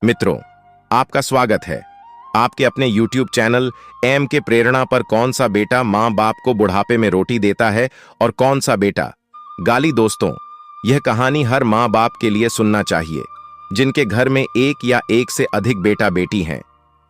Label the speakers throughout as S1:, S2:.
S1: मित्रों, आपका स्वागत है आपके अपने YouTube चैनल एम के प्रेरणा पर। कौन सा बेटा माँ बाप को बुढ़ापे में रोटी देता है और कौन सा बेटा गाली। दोस्तों, यह कहानी हर माँ बाप के लिए सुनना चाहिए जिनके घर में एक या एक से अधिक बेटा बेटी हैं।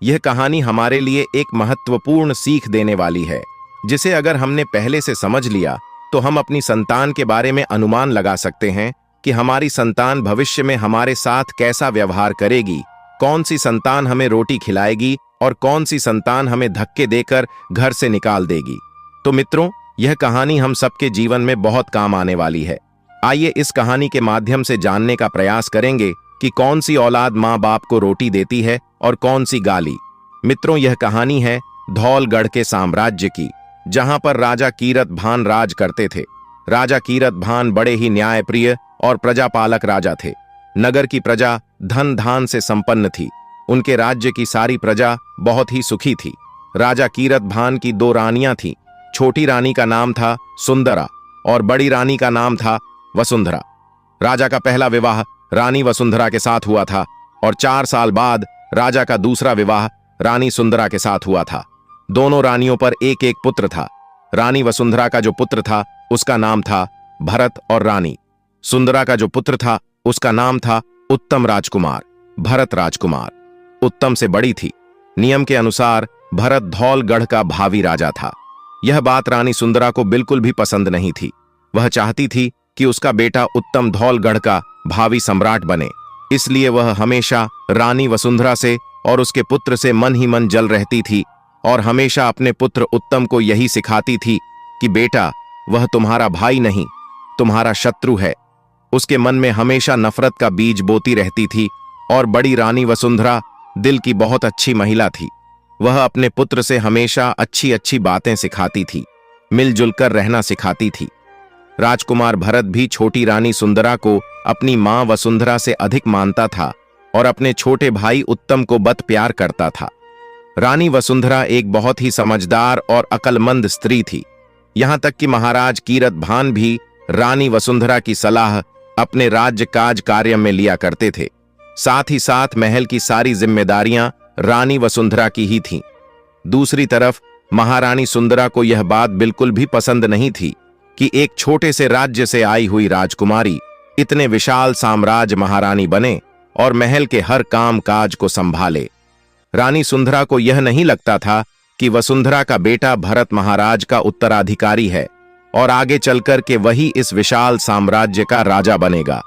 S1: यह कहानी हमारे लिए एक महत्वपूर्ण सीख देने वाली है, जिसे अगर हमने पहले से समझ लिया तो हम अपनी संतान के बारे में अनुमान लगा सकते हैं कि हमारी संतान भविष्य में हमारे साथ कैसा व्यवहार करेगी, कौन सी संतान हमें रोटी खिलाएगी और कौन सी संतान हमें धक्के देकर घर से निकाल देगी। तो मित्रों, यह कहानी हम सबके जीवन में बहुत काम आने वाली है। आइए इस कहानी के माध्यम से जानने का प्रयास करेंगे कि कौन सी औलाद माँ बाप को रोटी देती है और कौन सी गाली। मित्रों, यह कहानी है धौलगढ़ के साम्राज्य की, जहां पर राजा कीरत भान राज करते थे। राजा कीरत भान बड़े ही न्यायप्रिय और प्रजापालक राजा थे। नगर की प्रजा धन धान से संपन्न थी। उनके राज्य की सारी प्रजा बहुत ही सुखी थी। राजा कीरत भान की दो रानियां थीं। छोटी रानी का नाम था सुंदरा और बड़ी रानी का नाम था वसुंधरा। राजा का पहला विवाह रानी वसुंधरा के साथ हुआ था और 4 साल बाद राजा का दूसरा विवाह रानी सुंदरा के साथ हुआ था। दोनों रानियों पर एक एक पुत्र था। रानी वसुंधरा का जो पुत्र था उसका नाम था भरत और रानी सुंदरा का जो पुत्र था उसका नाम था उत्तम राजकुमार, भरत राजकुमार। उत्तम से बड़ी थी। नियम के अनुसार भरत धौलगढ़ का भावी राजा था। यह बात रानी सुंदरा को बिल्कुल भी पसंद नहीं थी। वह चाहती थी कि उसका बेटा उत्तम धौलगढ़ का भावी सम्राट बने। इसलिए वह हमेशा रानी वसुंधरा से और उसके पुत्र से मन ही मन जल रहती थी और हमेशा अपने पुत्र उत्तम को यही सिखाती थी कि बेटा, वह तुम्हारा भाई नहीं, तुम्हारा शत्रु है। उसके मन में हमेशा नफरत का बीज बोती रहती थी। और बड़ी रानी वसुंधरा दिल की बहुत अच्छी महिला थी। वह अपने पुत्र से हमेशा अच्छी अच्छी बातें सिखाती थी, मिलजुल कर रहना सिखाती थी। राजकुमार भरत भी छोटी रानी सुंदरा को अपनी मां वसुंधरा से अधिक मानता था और अपने छोटे भाई उत्तम को बत प्यार करता था। रानी वसुंधरा एक बहुत ही समझदार और अक्लमंद स्त्री थी। यहां तक कि महाराज कीरत भान भी रानी वसुंधरा की सलाह अपने राज्य काज कार्य में लिया करते थे। साथ ही साथ महल की सारी जिम्मेदारियां रानी वसुंधरा की ही थीं। दूसरी तरफ महारानी सुंदरा को यह बात बिल्कुल भी पसंद नहीं थी कि एक छोटे से राज्य से आई हुई राजकुमारी इतने विशाल साम्राज्य महारानी बने और महल के हर काम काज को संभाले। रानी सुंदरा को यह नहीं लगता था कि वसुंधरा का बेटा भरत महाराज का उत्तराधिकारी है और आगे चलकर के वही इस विशाल साम्राज्य का राजा बनेगा।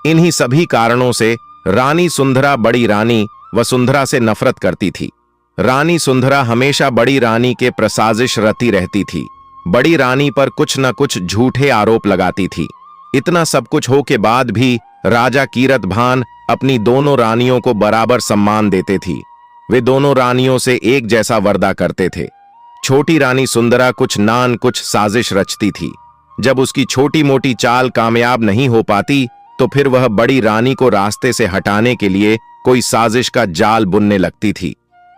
S1: इन्हीं सभी कारणों से रानी सुंदरा बड़ी रानी वसुंधरा से नफरत करती थी। रानी सुंदरा हमेशा बड़ी रानी के प्रसाजिश रती रहती थी। बड़ी रानी पर कुछ न कुछ झूठे आरोप लगाती थी। इतना सब कुछ हो के बाद भी राजा कीरत भान अपनी दोनों रानियों को बराबर सम्मान देते थी। वे दोनों रानियों से एक जैसा वर्दा करते थे। छोटी रानी सुंदरा कुछ नान कुछ साजिश रचती थी। जब उसकी छोटी मोटी चाल कामयाब नहीं हो पाती तो फिर वह बड़ी रानी को रास्ते से हटाने के लिए कोई साजिश का जाल बुनने लगती थी।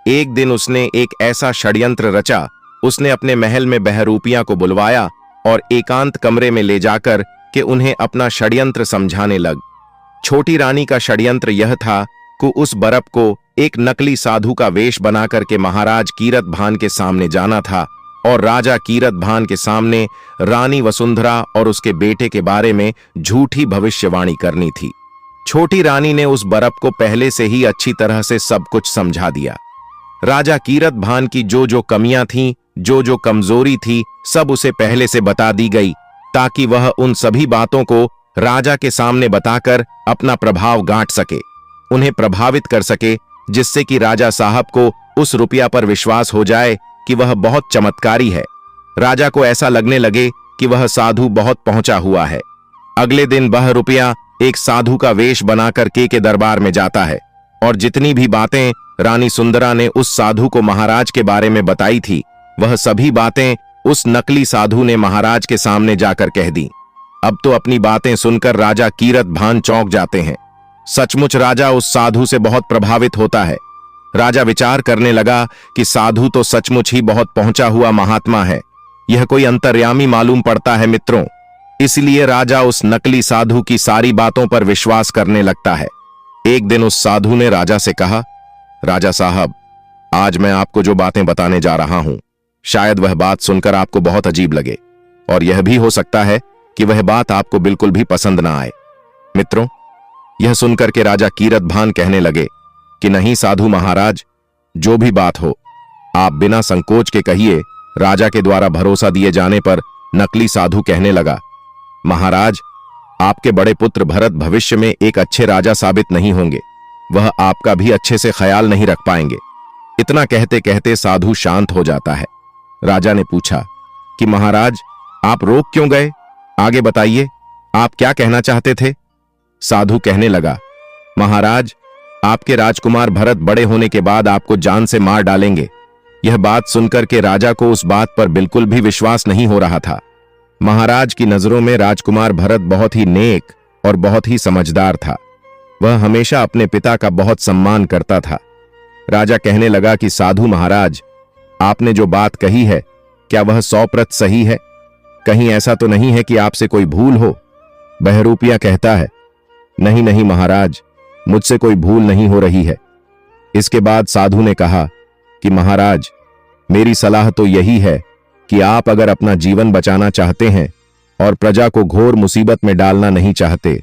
S1: एक दिन उसने एक ऐसा षड्यंत्र रचा। उसने अपने महल में बहरूपियां को बुलवाया और एकांत कमरे में ले जाकर के उन्हें अपना षड्यंत्र समझाने लग। छोटी रानी का षड्यंत्र यह था कि उस बरप को एक नकली साधु का वेश बनाकर के महाराज कीरत भान के सामने जाना था और राजा कीरत भान के सामने रानी वसुंधरा और उसके बेटे के बारे में झूठी भविष्यवाणी करनी थी। छोटी रानी ने उस बरप को पहले से ही अच्छी तरह से सब कुछ समझा दिया। राजा कीरत भान की जो जो कमियां थीं, जो जो कमजोरी थी, सब उसे पहले से बता दी गई ताकि वह उन सभी बातों को राजा के सामने बताकर अपना प्रभाव गांठ सके, उन्हें प्रभावित कर सके, जिससे कि राजा साहब को उस रुपया पर विश्वास हो जाए कि वह बहुत चमत्कारी है। राजा को ऐसा लगने लगे कि वह साधु बहुत पहुंचा हुआ है। अगले दिन वह रुपया एक साधु का वेश बनाकर के दरबार में जाता है और जितनी भी बातें रानी सुंदरा ने उस साधु को महाराज के बारे में बताई थी, वह सभी बातें उस नकली साधु ने महाराज के सामने जाकर कह दी। अब तो अपनी बातें सुनकर राजा कीरत भान चौंक जाते हैं। सचमुच राजा उस साधु से बहुत प्रभावित होता है। राजा विचार करने लगा कि साधु तो सचमुच ही बहुत पहुंचा हुआ महात्मा है। यह कोई अंतर्यामी मालूम पड़ता है मित्रों। इसलिए राजा उस नकली साधु की सारी बातों पर विश्वास करने लगता है। एक दिन उस साधु ने राजा से कहा, राजा साहब, आज मैं आपको जो बातें बताने जा रहा हूं, शायद वह बात सुनकर आपको बहुत अजीब लगे, और यह भी हो सकता है कि वह बात आपको बिल्कुल भी पसंद ना आए। मित्रों, यह सुनकर के राजा कीरतभान कहने लगे कि नहीं साधु महाराज, जो भी बात हो आप बिना संकोच के कहिए। राजा के द्वारा भरोसा दिए जाने पर नकली साधु कहने लगा, महाराज, आपके बड़े पुत्र भरत भविष्य में एक अच्छे राजा साबित नहीं होंगे, वह आपका भी अच्छे से ख्याल नहीं रख पाएंगे। इतना कहते कहते साधु शांत हो जाता है। राजा ने पूछा कि महाराज, आप रोक क्यों गए? आगे बताइए, आप क्या कहना चाहते थे? साधु कहने लगा, महाराज, आपके राजकुमार भरत बड़े होने के बाद आपको जान से मार डालेंगे। यह बात सुनकर के राजा को उस बात पर बिल्कुल भी विश्वास नहीं हो रहा था। महाराज की नजरों में राजकुमार भरत बहुत ही नेक और बहुत ही समझदार था। वह हमेशा अपने पिता का बहुत सम्मान करता था। राजा कहने लगा कि साधु महाराज, आपने जो बात कही है, क्या वह 100% सही है? कहीं ऐसा तो नहीं है कि आपसे कोई भूल हो? बहरूपिया कहता है, नहीं नहीं महाराज, मुझसे कोई भूल नहीं हो रही है। इसके बाद साधु ने कहा कि महाराज, मेरी सलाह तो यही है कि आप अगर अपना जीवन बचाना चाहते हैं और प्रजा को घोर मुसीबत में डालना नहीं चाहते,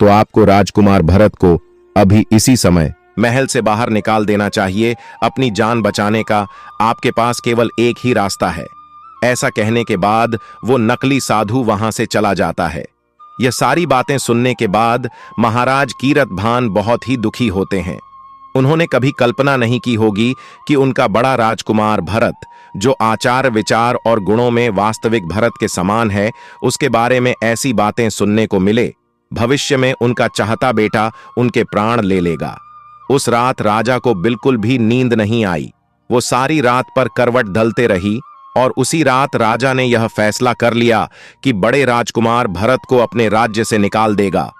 S1: तो आपको राजकुमार भरत को अभी इसी समय महल से बाहर निकाल देना चाहिए। अपनी जान बचाने का आपके पास केवल एक ही रास्ता है। ऐसा कहने के बाद वो नकली साधु वहां से चला जाता है। यह सारी बातें सुनने के बाद महाराज कीरतभान बहुत ही दुखी होते हैं। उन्होंने कभी कल्पना नहीं की होगी कि उनका बड़ा राजकुमार भरत, जो आचार विचार और गुणों में वास्तविक भरत के समान है, उसके बारे में ऐसी बातें सुनने को मिले। भविष्य में उनका चाहता बेटा उनके प्राण ले लेगा। उस रात राजा को बिल्कुल भी नींद नहीं आई। वो सारी रात पर करवट धलते रही और उसी रात राजा ने यह फैसला कर लिया कि बड़े राजकुमार भरत को अपने राज्य से निकाल देगा।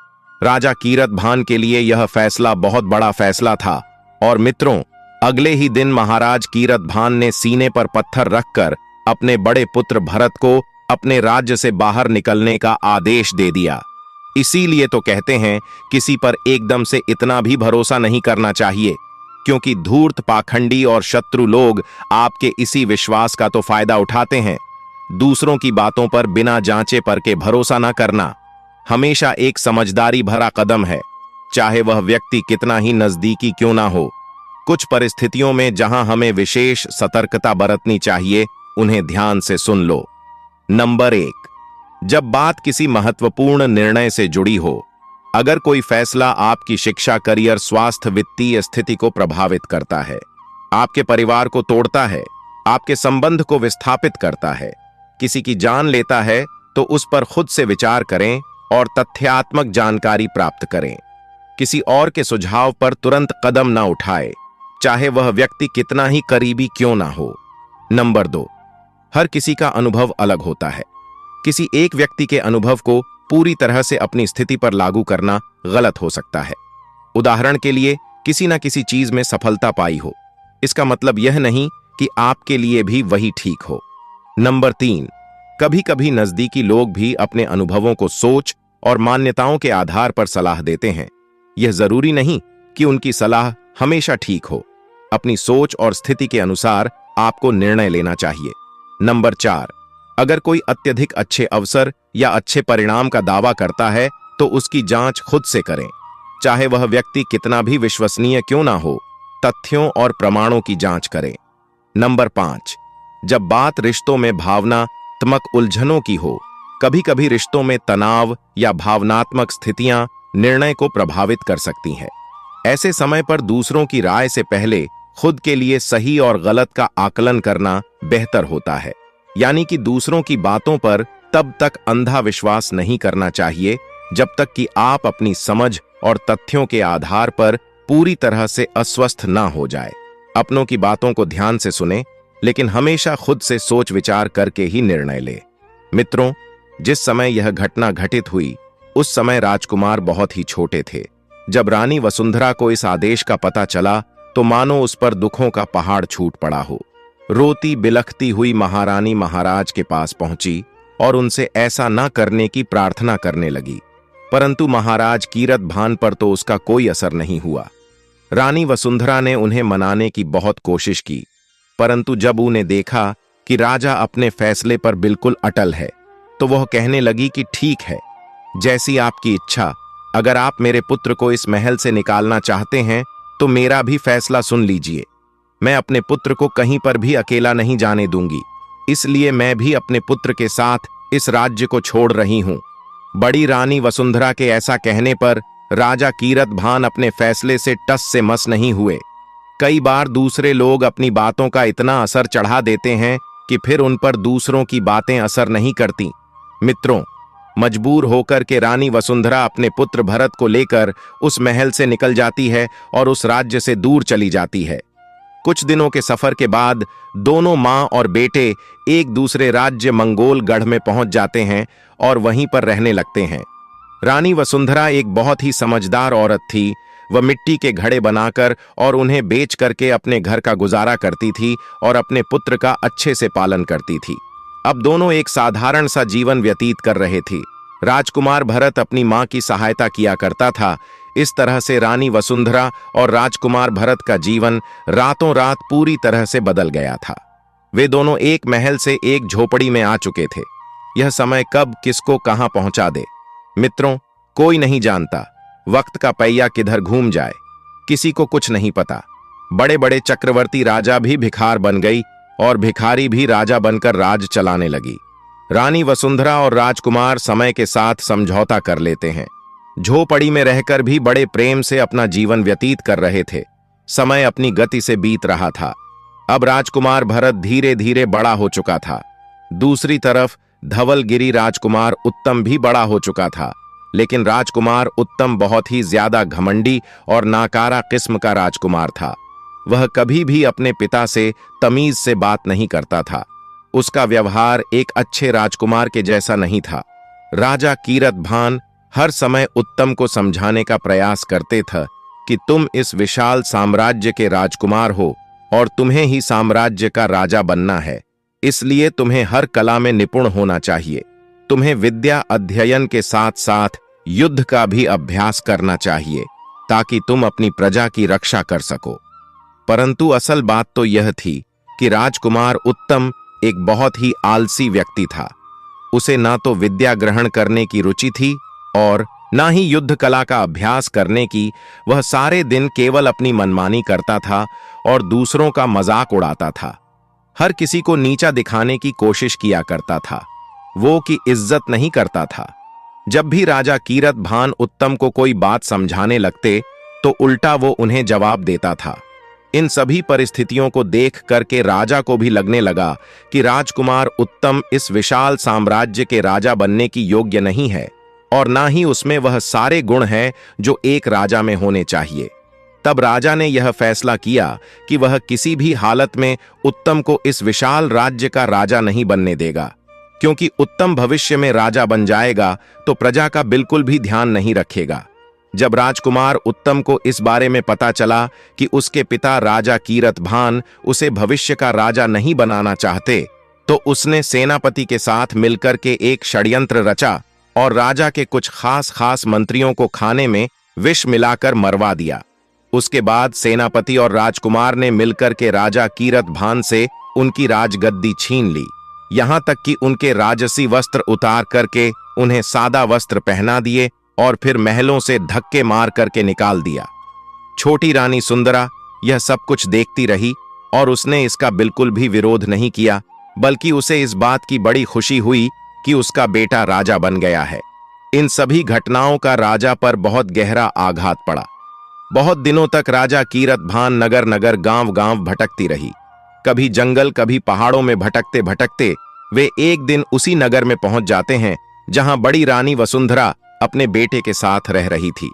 S1: राजा कीरतभान के लिए यह फैसला बहुत बड़ा फैसला था। और मित्रों, अगले ही दिन महाराज कीरतभान ने सीने पर पत्थर रखकर अपने बड़े पुत्र भरत को अपने राज्य से बाहर निकलने का आदेश दे दिया। इसीलिए तो कहते हैं, किसी पर एकदम से इतना भी भरोसा नहीं करना चाहिए, क्योंकि धूर्त, पाखंडी और शत्रु लोग आपके इसी विश्वास का तो फायदा उठाते हैं। दूसरों की बातों पर बिना जांचे परखे भरोसा न करना हमेशा एक समझदारी भरा कदम है, चाहे वह व्यक्ति कितना ही नजदीकी क्यों ना हो। कुछ परिस्थितियों में जहां हमें विशेष सतर्कता बरतनी चाहिए, उन्हें ध्यान से सुन लो। नंबर 1, जब बात किसी महत्वपूर्ण निर्णय से जुड़ी हो। अगर कोई फैसला आपकी शिक्षा, करियर, स्वास्थ्य, वित्तीय स्थिति को प्रभावित करता है, आपके परिवार को तोड़ता है, आपके संबंध को विस्थापित करता है, किसी की जान लेता है, तो उस पर खुद से विचार करें और तथ्यात्मक जानकारी प्राप्त करें। किसी और के सुझाव पर तुरंत कदम ना उठाए, चाहे वह व्यक्ति कितना ही करीबी क्यों ना हो। नंबर 2, हर किसी का अनुभव अलग होता है। किसी एक व्यक्ति के अनुभव को पूरी तरह से अपनी स्थिति पर लागू करना गलत हो सकता है। उदाहरण के लिए, किसी न किसी चीज में सफलता पाई हो, इसका मतलब यह नहीं कि आपके लिए भी वही ठीक हो। नंबर 3, कभी कभी नजदीकी लोग भी अपने अनुभवों को सोच और मान्यताओं के आधार पर सलाह देते हैं। यह जरूरी नहीं कि उनकी सलाह हमेशा ठीक हो। अपनी सोच और स्थिति के अनुसार आपको निर्णय लेना चाहिए। नंबर 4, अगर कोई अत्यधिक अच्छे अवसर या अच्छे परिणाम का दावा करता है, तो उसकी जांच खुद से करें, चाहे वह व्यक्ति कितना भी विश्वसनीय क्यों ना हो। तथ्यों और प्रमाणों की जांच करें। नंबर 5, जब बात रिश्तों में भावनात्मक उलझनों की हो, कभी कभी रिश्तों में तनाव या भावनात्मक स्थितियां निर्णय को प्रभावित कर सकती हैं। ऐसे समय पर दूसरों की राय से पहले खुद के लिए सही और गलत का आकलन करना बेहतर होता है। यानी कि दूसरों की बातों पर तब तक अंधा विश्वास नहीं करना चाहिए जब तक कि आप अपनी समझ और तथ्यों के आधार पर पूरी तरह से अस्वस्थ ना हो जाए। अपनों की बातों को ध्यान से सुने, लेकिन हमेशा खुद से सोच विचार करके ही निर्णय ले। मित्रों, जिस समय यह घटना घटित हुई, उस समय राजकुमार बहुत ही छोटे थे। जब रानी वसुंधरा को इस आदेश का पता चला, तो मानो उस पर दुखों का पहाड़ छूट पड़ा हो। रोती बिलखती हुई महारानी महाराज के पास पहुंची और उनसे ऐसा न करने की प्रार्थना करने लगी। परंतु महाराज कीरतभान पर तो उसका कोई असर नहीं हुआ। रानी वसुंधरा ने उन्हें मनाने की बहुत कोशिश की, परंतु जब उन्हें देखा कि राजा अपने फैसले पर बिल्कुल अटल है, तो वह कहने लगी कि ठीक है, जैसी आपकी इच्छा। अगर आप मेरे पुत्र को इस महल से निकालना चाहते हैं तो मेरा भी फैसला सुन लीजिए। मैं अपने पुत्र को कहीं पर भी अकेला नहीं जाने दूंगी, इसलिए मैं भी अपने पुत्र के साथ इस राज्य को छोड़ रही हूं। बड़ी रानी वसुंधरा के ऐसा कहने पर राजा कीरतभान अपने फैसले से टस से मस नहीं हुए। कई बार दूसरे लोग अपनी बातों का इतना असर चढ़ा देते हैं कि फिर उन पर दूसरों की बातें असर नहीं करती। मित्रों, मजबूर होकर के रानी वसुंधरा अपने पुत्र भरत को लेकर उस महल से निकल जाती है और उस राज्य से दूर चली जाती है। कुछ दिनों के सफर के बाद दोनों मां और बेटे एक दूसरे राज्य मंगोलगढ़ में पहुंच जाते हैं और वहीं पर रहने लगते हैं। रानी वसुंधरा एक बहुत ही समझदार औरत थी। वह मिट्टी के घड़े बनाकर और उन्हें बेच करके अपने घर का गुजारा करती थी और अपने पुत्र का अच्छे से पालन करती थी। अब दोनों एक साधारण सा जीवन व्यतीत कर रहे थे। राजकुमार भरत अपनी मां की सहायता किया करता था। इस तरह से रानी वसुंधरा और राजकुमार भरत का जीवन रातों रात पूरी तरह से बदल गया था। वे दोनों एक महल से एक झोपड़ी में आ चुके थे। यह समय कब किसको कहां पहुंचा दे, मित्रों, कोई नहीं जानता। वक्त का पहिया किधर घूम जाए, किसी को कुछ नहीं पता। बड़े बड़े चक्रवर्ती राजा भी भिखार बन गई और भिखारी भी राजा बनकर राज चलाने लगी। रानी वसुंधरा और राजकुमार समय के साथ समझौता कर लेते हैं। झोपड़ी में रहकर भी बड़े प्रेम से अपना जीवन व्यतीत कर रहे थे। समय अपनी गति से बीत रहा था। अब राजकुमार भरत धीरे धीरे बड़ा हो चुका था। दूसरी तरफ धवलगिरी राजकुमार उत्तम भी बड़ा हो चुका था, लेकिन राजकुमार उत्तम बहुत ही ज्यादा घमंडी और नाकारा किस्म का राजकुमार था। वह कभी भी अपने पिता से तमीज से बात नहीं करता था। उसका व्यवहार एक अच्छे राजकुमार के जैसा नहीं था। राजा कीरतभान हर समय उत्तम को समझाने का प्रयास करते थे कि तुम इस विशाल साम्राज्य के राजकुमार हो और तुम्हें ही साम्राज्य का राजा बनना है, इसलिए तुम्हें हर कला में निपुण होना चाहिए। तुम्हें विद्या अध्ययन के साथ साथ युद्ध का भी अभ्यास करना चाहिए, ताकि तुम अपनी प्रजा की रक्षा कर सको। परंतु असल बात तो यह थी कि राजकुमार उत्तम एक बहुत ही आलसी व्यक्ति था। उसे ना तो विद्या ग्रहण करने की रुचि थी और ना ही युद्ध कला का अभ्यास करने की। वह सारे दिन केवल अपनी मनमानी करता था और दूसरों का मजाक उड़ाता था। हर किसी को नीचा दिखाने की कोशिश किया करता था। वो की इज्जत नहीं करता था। जब भी राजा कीरतभान उत्तम को कोई बात समझाने लगते तो उल्टा वो उन्हें जवाब देता था। इन सभी परिस्थितियों को देख करके राजा को भी लगने लगा कि राजकुमार उत्तम इस विशाल साम्राज्य के राजा बनने की योग्य नहीं है और ना ही उसमें वह सारे गुण हैं जो एक राजा में होने चाहिए। तब राजा ने यह फैसला किया कि वह किसी भी हालत में उत्तम को इस विशाल राज्य का राजा नहीं बनने देगा, क्योंकि उत्तम भविष्य में राजा बन जाएगा तो प्रजा का बिल्कुल भी ध्यान नहीं रखेगा। जब राजकुमार उत्तम को इस बारे में पता चला कि उसके पिता राजा कीरतभान उसे भविष्य का राजा नहीं बनाना चाहते, तो उसने सेनापति के साथ मिलकर के एक षड्यंत्र रचा और राजा के कुछ खास मंत्रियों को खाने में विष मिलाकर मरवा दिया। उसके बाद सेनापति और राजकुमार ने मिलकर के राजा कीरतभान से उनकी राजगद्दी छीन ली। यहां तक कि उनके राजसी वस्त्र उतार करके उन्हें सादा वस्त्र पहना दिए और फिर महलों से धक्के मार करके निकाल दिया। छोटी रानी सुंदरा यह सब कुछ देखती रही और उसने इसका बिल्कुल भी विरोध नहीं किया, बल्कि उसे इस बात की बड़ी खुशी हुई कि उसका बेटा राजा बन गया है। इन सभी घटनाओं का राजा पर बहुत गहरा आघात पड़ा। बहुत दिनों तक राजा कीरतभान नगर नगर गांव गांव भटकती रही। कभी जंगल कभी पहाड़ों में भटकते भटकते वे एक दिन उसी नगर में पहुंच जाते हैं जहां बड़ी रानी वसुंधरा अपने बेटे के साथ रह रही थी।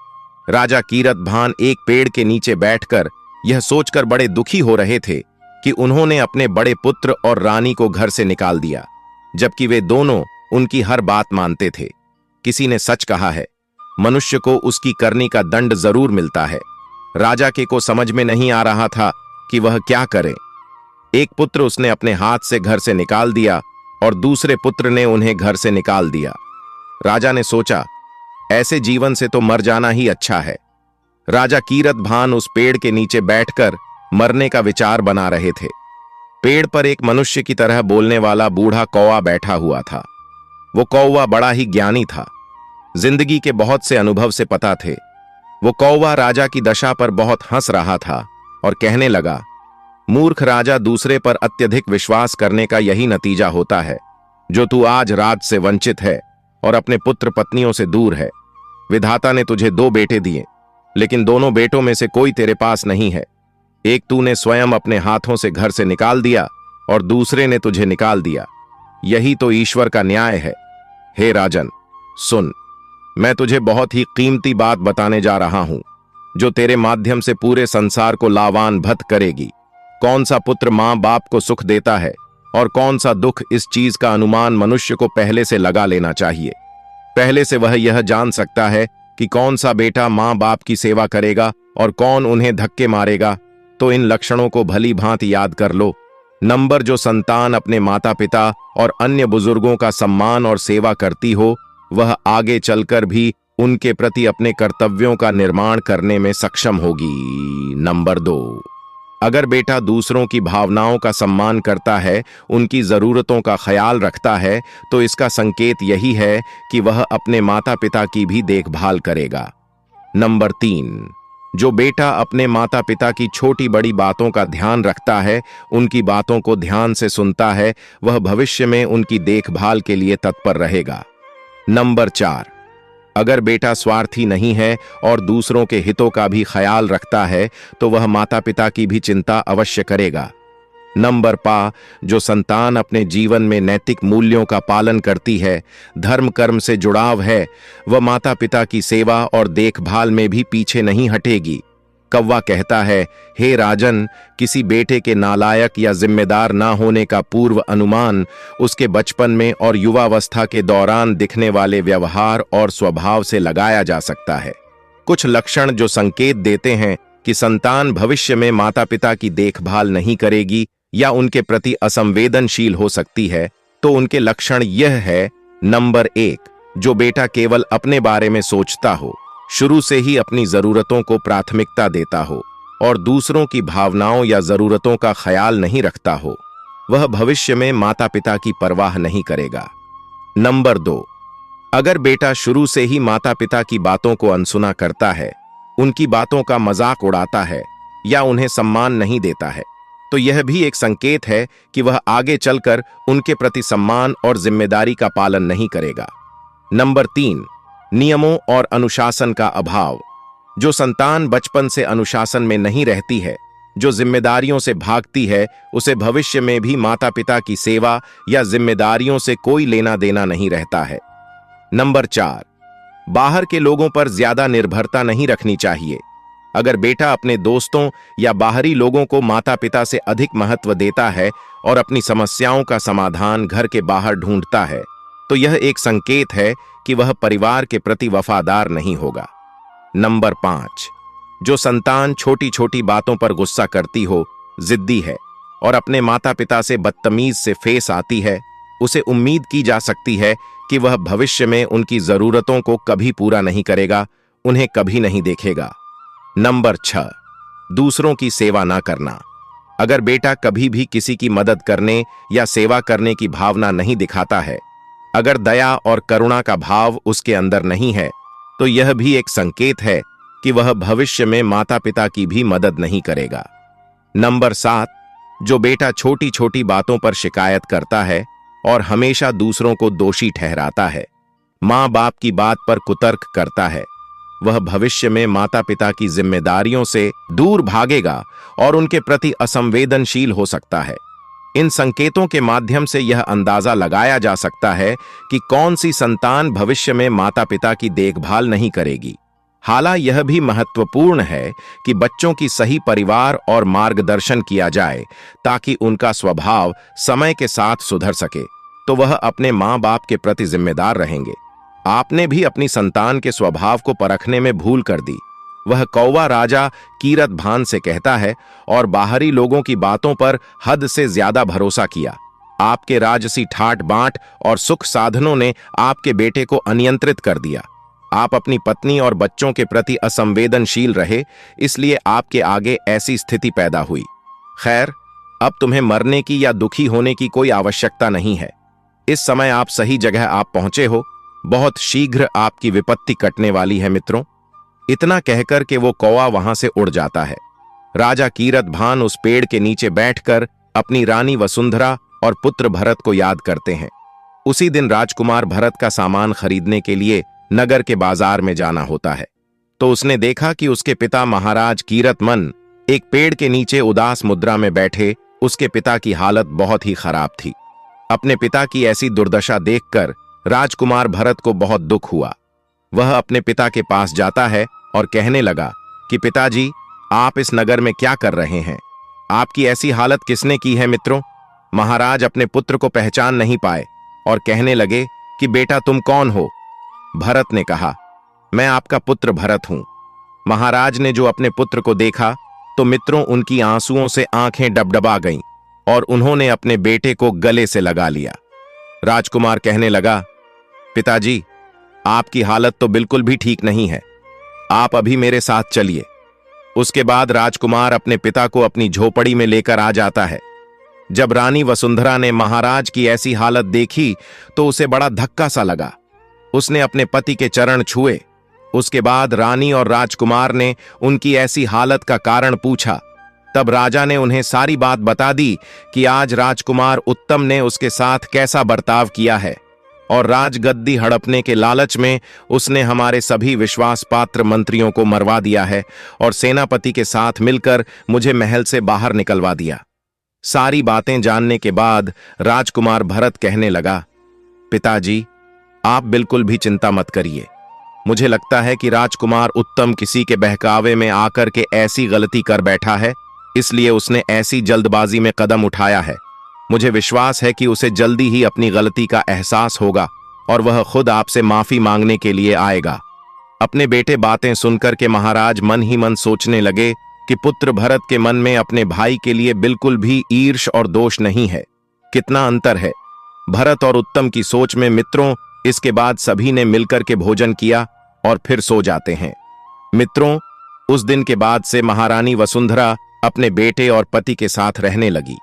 S1: राजा कीरतभान एक पेड़ के नीचे बैठकर यह सोचकर बड़े दुखी हो रहे थे कि उन्होंने अपने बड़े पुत्र और रानी को घर से निकाल दिया, जबकि वे दोनों उनकी हर बात मानते थे। किसी ने सच कहा है, मनुष्य को उसकी करनी का दंड जरूर मिलता है। राजा के को समझ में नहीं आ रहा था कि वह क्या करे। एक पुत्र उसने अपने हाथ से घर से निकाल दिया और दूसरे पुत्र ने उन्हें घर से निकाल दिया। राजा ने सोचा ऐसे जीवन से तो मर जाना ही अच्छा है। राजा कीरतभान उस पेड़ के नीचे बैठकर मरने का विचार बना रहे थे। पेड़ पर एक मनुष्य की तरह बोलने वाला बूढ़ा कौवा बैठा हुआ था। वो कौवा बड़ा ही ज्ञानी था, जिंदगी के बहुत से अनुभव से पता थे। वो कौवा राजा की दशा पर बहुत हंस रहा था और कहने लगा, मूर्ख राजा, दूसरे पर अत्यधिक विश्वास करने का यही नतीजा होता है जो तू आज राज से वंचित है और अपने पुत्र पत्नियों से दूर है। विधाता ने तुझे 2 बेटे दिए, लेकिन दोनों बेटों में से कोई तेरे पास नहीं है। एक तूने स्वयं अपने हाथों से घर से निकाल दिया और दूसरे ने तुझे निकाल दिया। यही तो ईश्वर का न्याय है। हे राजन, सुन, मैं तुझे बहुत ही कीमती बात बताने जा रहा हूं जो तेरे माध्यम से पूरे संसार को लावान्वित करेगी। कौन सा पुत्र मां बाप को सुख देता है और कौन सा दुख, इस चीज का अनुमान मनुष्य को पहले से लगा लेना चाहिए। पहले से वह यह जान सकता है कि कौन सा बेटा मां बाप की सेवा करेगा और कौन उन्हें धक्के मारेगा। तो इन लक्षणों को भली भांति याद कर लो। नंबर, जो संतान अपने माता पिता और अन्य बुजुर्गों का सम्मान और सेवा करती हो, वह आगे चलकर भी उनके प्रति अपने कर्तव्यों का निर्माण करने में सक्षम होगी। नंबर 2, अगर बेटा दूसरों की भावनाओं का सम्मान करता है, उनकी जरूरतों का ख्याल रखता है, तो इसका संकेत यही है कि वह अपने माता पिता की भी देखभाल करेगा। नंबर 3, जो बेटा अपने माता पिता की छोटी बड़ी बातों का ध्यान रखता है, उनकी बातों को ध्यान से सुनता है, वह भविष्य में उनकी देखभाल के लिए तत्पर रहेगा। नंबर 4, अगर बेटा स्वार्थी नहीं है और दूसरों के हितों का भी ख्याल रखता है, तो वह माता पिता की भी चिंता अवश्य करेगा। नंबर 5, जो संतान अपने जीवन में नैतिक मूल्यों का पालन करती है, धर्म कर्म से जुड़ाव है, वह माता पिता की सेवा और देखभाल में भी पीछे नहीं हटेगी। कौवा कहता है, हे राजन, किसी बेटे के नालायक या जिम्मेदार ना होने का पूर्व अनुमान उसके बचपन में और युवावस्था के दौरान दिखने वाले व्यवहार और स्वभाव से लगाया जा सकता है। कुछ लक्षण जो संकेत देते हैं कि संतान भविष्य में माता पिता की देखभाल नहीं करेगी या उनके प्रति असंवेदनशील हो सकती है, तो उनके लक्षण यह है। नंबर 1, जो बेटा केवल अपने बारे में सोचता हो, शुरू से ही अपनी जरूरतों को प्राथमिकता देता हो और दूसरों की भावनाओं या जरूरतों का ख्याल नहीं रखता हो, वह भविष्य में माता पिता की परवाह नहीं करेगा। नंबर 2, अगर बेटा शुरू से ही माता पिता की बातों को अनसुना करता है, उनकी बातों का मजाक उड़ाता है या उन्हें सम्मान नहीं देता है, तो यह भी एक संकेत है कि वह आगे चलकर उनके प्रति सम्मान और जिम्मेदारी का पालन नहीं करेगा। नंबर 3, नियमों और अनुशासन का अभाव। जो संतान बचपन से अनुशासन में नहीं रहती है, जो जिम्मेदारियों से भागती है, उसे भविष्य में भी माता पिता की सेवा या जिम्मेदारियों से कोई लेना देना नहीं रहता है। नंबर 4, बाहर के लोगों पर ज्यादा निर्भरता नहीं रखनी चाहिए। अगर बेटा अपने दोस्तों या बाहरी लोगों को माता पिता से अधिक महत्व देता है और अपनी समस्याओं का समाधान घर के बाहर ढूंढता है, तो यह एक संकेत है कि वह परिवार के प्रति वफादार नहीं होगा। नंबर 5, जो संतान छोटी छोटी बातों पर गुस्सा करती हो, जिद्दी है और अपने माता पिता से बदतमीज से फेस आती है, उसे उम्मीद की जा सकती है कि वह भविष्य में उनकी जरूरतों को कभी पूरा नहीं करेगा, उन्हें कभी नहीं देखेगा। नंबर 6, दूसरों की सेवा ना करना। अगर बेटा कभी भी किसी की मदद करने या सेवा करने की भावना नहीं दिखाता है, अगर दया और करुणा का भाव उसके अंदर नहीं है, तो यह भी एक संकेत है कि वह भविष्य में माता पिता की भी मदद नहीं करेगा। नंबर 7, जो बेटा छोटी छोटी बातों पर शिकायत करता है और हमेशा दूसरों को दोषी ठहराता है, मां बाप की बात पर कुतर्क करता है, वह भविष्य में माता पिता की जिम्मेदारियों से दूर भागेगा और उनके प्रति असंवेदनशील हो सकता है। इन संकेतों के माध्यम से यह अंदाजा लगाया जा सकता है कि कौन सी संतान भविष्य में माता पिता की देखभाल नहीं करेगी। हालांकि यह भी महत्वपूर्ण है कि बच्चों की सही परिवार और मार्गदर्शन किया जाए ताकि उनका स्वभाव समय के साथ सुधर सके, तो वह अपने मां बाप के प्रति जिम्मेदार रहेंगे। आपने भी अपनी संतान के स्वभाव को परखने में भूल कर दी। वह कौवा राजा कीरतभान से कहता है और बाहरी लोगों की बातों पर हद से ज्यादा भरोसा किया। आपके राजसी ठाट बांट और सुख साधनों ने आपके बेटे को अनियंत्रित कर दिया। आप अपनी पत्नी और बच्चों के प्रति असंवेदनशील रहे, इसलिए आपके आगे ऐसी स्थिति पैदा हुई। खैर, अब तुम्हें मरने की या दुखी होने की कोई आवश्यकता नहीं है। इस समय आप सही जगह आप पहुंचे हो। बहुत शीघ्र आपकी विपत्ति कटने वाली है मित्रों। इतना कहकर के वो कौवा वहां से उड़ जाता है। राजा कीरतभान उस पेड़ के नीचे बैठकर अपनी रानी वसुंधरा और पुत्र भरत को याद करते हैं। उसी दिन राजकुमार भरत का सामान खरीदने के लिए नगर के बाजार में जाना होता है, तो उसने देखा कि उसके पिता महाराज कीरतमन एक पेड़ के नीचे उदास मुद्रा में बैठे। उसके पिता की हालत बहुत ही खराब थी। अपने पिता की ऐसी दुर्दशा देखकर राजकुमार भरत को बहुत दुख हुआ। वह अपने पिता के पास जाता है और कहने लगा कि पिताजी, आप इस नगर में क्या कर रहे हैं? आपकी ऐसी हालत किसने की है मित्रों? महाराज अपने पुत्र को पहचान नहीं पाए और कहने लगे कि बेटा तुम कौन हो? भरत ने कहा, मैं आपका पुत्र भरत हूं। महाराज ने जो अपने पुत्र को देखा तो मित्रों उनकी आंसुओं से आंखें डबडबा गईं और उन्होंने अपने बेटे को गले से लगा लिया। राजकुमार कहने लगा, पिताजी, आपकी हालत तो बिल्कुल भी ठीक नहीं है, आप अभी मेरे साथ चलिए। उसके बाद राजकुमार अपने पिता को अपनी झोपड़ी में लेकर आ जाता है। जब रानी वसुंधरा ने महाराज की ऐसी हालत देखी तो उसे बड़ा धक्का सा लगा। उसने अपने पति के चरण छुए। उसके बाद रानी और राजकुमार ने उनकी ऐसी हालत का कारण पूछा। तब राजा ने उन्हें सारी बात बता दी कि आज राजकुमार उत्तम ने उसके साथ कैसा बर्ताव किया है और राजगद्दी हड़पने के लालच में उसने हमारे सभी विश्वास पात्र मंत्रियों को मरवा दिया है और सेनापति के साथ मिलकर मुझे महल से बाहर निकलवा दिया। सारी बातें जानने के बाद राजकुमार भरत कहने लगा, पिताजी, आप बिल्कुल भी चिंता मत करिए। मुझे लगता है कि राजकुमार उत्तम किसी के बहकावे में आकर के ऐसी गलती कर बैठा है, इसलिए उसने ऐसी जल्दबाजी में कदम उठाया है। मुझे विश्वास है कि उसे जल्दी ही अपनी गलती का एहसास होगा और वह खुद आपसे माफी मांगने के लिए आएगा। अपने बेटे बातें सुनकर के महाराज मन ही मन सोचने लगे कि पुत्र भरत के मन में अपने भाई के लिए बिल्कुल भी ईर्ष्या और दोष नहीं है। कितना अंतर है भरत और उत्तम की सोच में मित्रों। इसके बाद सभी ने मिलकर के भोजन किया और फिर सो जाते हैं। मित्रों, उस दिन के बाद से महारानी वसुंधरा अपने बेटे और पति के साथ रहने लगी।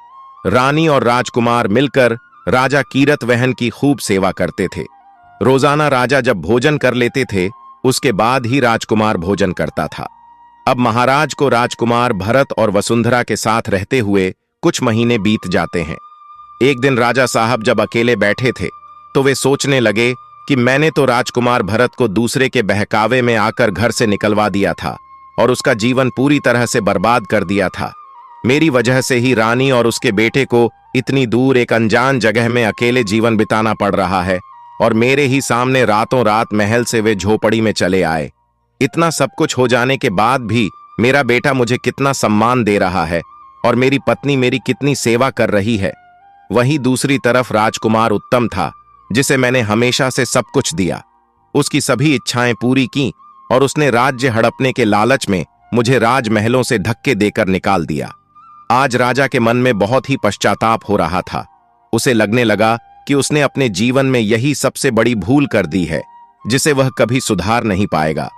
S1: रानी और राजकुमार मिलकर राजा कीरतवहन की खूब सेवा करते थे। रोजाना राजा जब भोजन कर लेते थे उसके बाद ही राजकुमार भोजन करता था। अब महाराज को राजकुमार भरत और वसुंधरा के साथ रहते हुए कुछ महीने बीत जाते हैं। एक दिन राजा साहब जब अकेले बैठे थे तो वे सोचने लगे कि मैंने तो राजकुमार भरत को दूसरे के बहकावे में आकर घर से निकलवा दिया था और उसका जीवन पूरी तरह से बर्बाद कर दिया था। मेरी वजह से ही रानी और उसके बेटे को इतनी दूर एक अनजान जगह में अकेले जीवन बिताना पड़ रहा है और मेरे ही सामने रातों रात महल से वे झोपड़ी में चले आए। इतना सब कुछ हो जाने के बाद भी मेरा बेटा मुझे कितना सम्मान दे रहा है और मेरी पत्नी मेरी कितनी सेवा कर रही है। वहीं दूसरी तरफ राजकुमार उत्तम था जिसे मैंने हमेशा से सब कुछ दिया, उसकी सभी इच्छाएं पूरी की और उसने राज्य हड़पने के लालच में मुझे राजमहलों से धक्के देकर निकाल दिया। आज राजा के मन में बहुत ही पश्चाताप हो रहा था। उसे लगने लगा कि उसने अपने जीवन में यही सबसे बड़ी भूल कर दी है जिसे वह कभी सुधार नहीं पाएगा।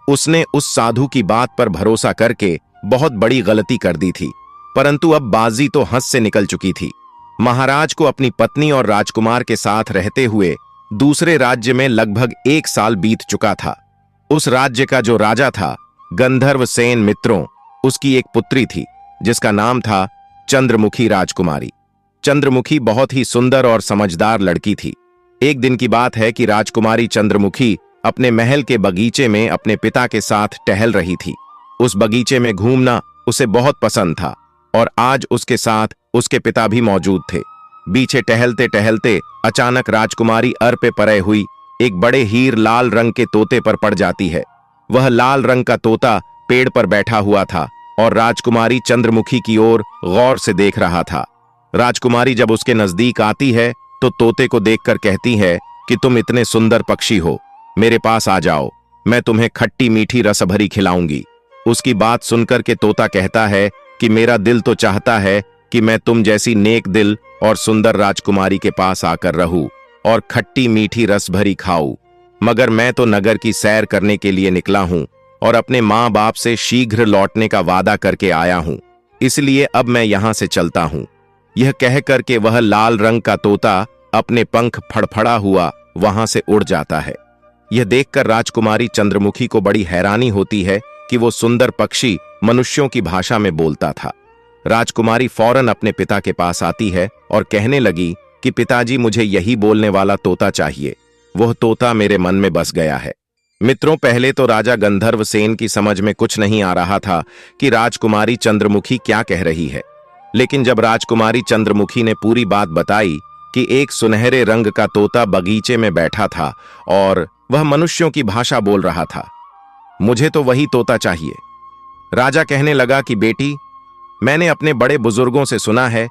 S1: उसने उस साधु की बात पर भरोसा करके बहुत बड़ी गलती कर दी थी, परंतु अब बाजी तो हंस से निकल चुकी थी। महाराज को अपनी पत्नी और राजकुमार के साथ रहते हुए दूसरे राज्य में लगभग 1 साल बीत चुका था। उस राज्य का जो राजा था गंधर्व सेन मित्रों, उसकी एक पुत्री थी जिसका नाम था चंद्रमुखी राजकुमारी। चंद्रमुखी बहुत ही सुंदर और समझदार लड़की थी। एक दिन की बात है कि राजकुमारी चंद्रमुखी अपने महल के बगीचे में अपने पिता के साथ टहल रही थी। उस बगीचे में घूमना उसे बहुत पसंद था और आज उसके साथ उसके पिता भी मौजूद थे। बीचे टहलते टहलते अचानक राजकुमारी अर पे परे हुई एक बड़े हीर लाल रंग के तोते पर पड़ जाती है। वह लाल रंग का तोता पेड़ पर बैठा हुआ था और राजकुमारी चंद्रमुखी की ओर गौर से देख रहा था। राजकुमारी जब उसके नजदीक आती है तो तोते को देखकर कहती है कि तुम इतने सुंदर पक्षी हो, मेरे पास आ जाओ, मैं तुम्हें खट्टी मीठी रस भरी खिलाऊंगी। उसकी बात सुनकर के तोता कहता है कि मेरा दिल तो चाहता है कि मैं तुम जैसी नेक दिल और सुंदर राजकुमारी के पास आकर रहूं और खट्टी मीठी रस भरी खाऊं। मगर मैं तो नगर की सैर करने के लिए निकला हूं और अपने माँ बाप से शीघ्र लौटने का वादा करके आया हूं, इसलिए अब मैं यहां से चलता हूं। यह कह करके वह लाल रंग का तोता अपने पंख फड़फड़ा हुआ वहां से उड़ जाता है। यह देखकर राजकुमारी चंद्रमुखी को बड़ी हैरानी होती है कि वो सुंदर पक्षी मनुष्यों की भाषा में बोलता था। राजकुमारी फौरन अपने पिता के पास आती है और कहने लगी कि पिताजी, मुझे यही बोलने वाला तोता चाहिए। वह तोता मेरे मन में बस गया है। मित्रों, पहले तो राजा गंधर्व सेन की समझ में कुछ नहीं आ रहा था कि राजकुमारी चंद्रमुखी क्या कह रही है, लेकिन जब राजकुमारी चंद्रमुखी ने पूरी बात बताई कि एक सुनहरे रंग का तोता बगीचे में बैठा था और वह मनुष्यों की भाषा बोल रहा था, मुझे तो वही तोता चाहिए। राजा कहने लगा कि बेटी, मैंने अपने बड़े बुजुर्गों से सुना है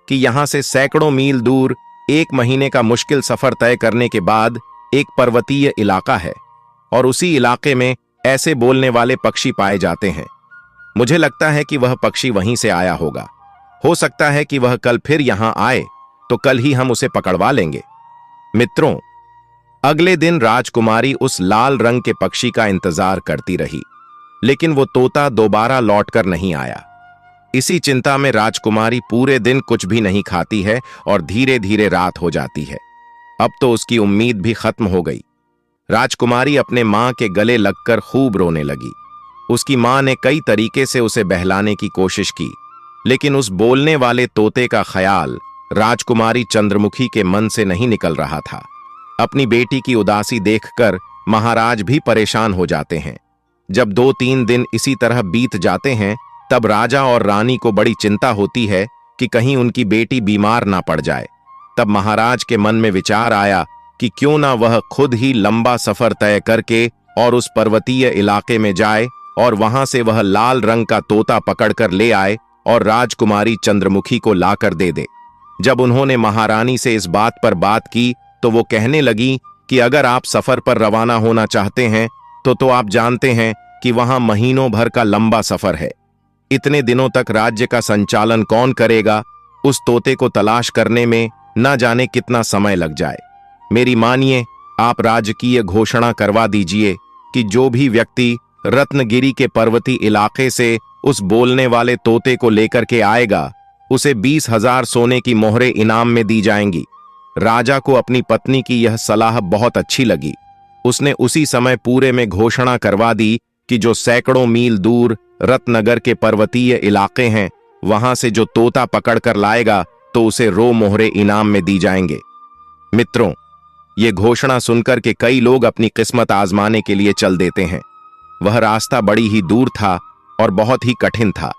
S1: कि यहां से सैकड़ों मील दूर 1 महीने का मुश्किल सफर तय करने के बाद एक पर्वतीय इलाका है और उसी इलाके में ऐसे बोलने वाले पक्षी पाए जाते हैं। मुझे लगता है कि वह पक्षी वहीं से आया होगा। हो सकता है कि वह कल फिर यहां आए तो कल ही हम उसे पकड़वा लेंगे। मित्रों, अगले दिन राजकुमारी उस लाल रंग के पक्षी का इंतजार करती रही, लेकिन वो तोता दोबारा लौटकर नहीं आया। इसी चिंता में राजकुमारी पूरे दिन कुछ भी नहीं खाती है और धीरे धीरे रात हो जाती है। अब तो उसकी उम्मीद भी खत्म हो गई। राजकुमारी अपने मां के गले लगकर खूब रोने लगी। उसकी मां ने कई तरीके से उसे बहलाने की कोशिश की, लेकिन उस बोलने वाले तोते का ख्याल राजकुमारी चंद्रमुखी के मन से नहीं निकल रहा था। अपनी बेटी की उदासी देखकर महाराज भी परेशान हो जाते हैं। जब 2-3 दिन इसी तरह बीत जाते हैं, तब राजा और रानी को बड़ी चिंता होती है कि कहीं उनकी बेटी बीमार ना पड़ जाए। तब महाराज के मन में विचार आया कि क्यों ना वह खुद ही लंबा सफर तय करके और उस पर्वतीय इलाके में जाए और वहां से वह लाल रंग का तोता पकड़कर ले आए और राजकुमारी चंद्रमुखी को लाकर दे दे। जब उन्होंने महारानी से इस बात पर बात की तो वो कहने लगी कि अगर आप सफर पर रवाना होना चाहते हैं तो आप जानते हैं कि वहां महीनों भर का लंबा सफर है। इतने दिनों तक राज्य का संचालन कौन करेगा? उस तोते को तलाश करने में न जाने कितना समय लग जाए। मेरी मानिए, आप राजकीय घोषणा करवा दीजिए कि जो भी व्यक्ति रत्नगिरी के पर्वतीय इलाके से उस बोलने वाले तोते को लेकर के आएगा, उसे 20,000 सोने की मोहरें इनाम में दी जाएंगी। राजा को अपनी पत्नी की यह सलाह बहुत अच्छी लगी। उसने उसी समय पूरे में घोषणा करवा दी कि जो सैकड़ों मील दूर रत्नगर के पर्वतीय इलाके हैं, वहां से जो तोता पकड़कर लाएगा तो उसे मोहरे इनाम में दी जाएंगे। मित्रों, ये घोषणा सुनकर के कई लोग अपनी किस्मत आजमाने के लिए चल देते हैं। वह रास्ता बड़ी ही दूर था और बहुत ही कठिन था।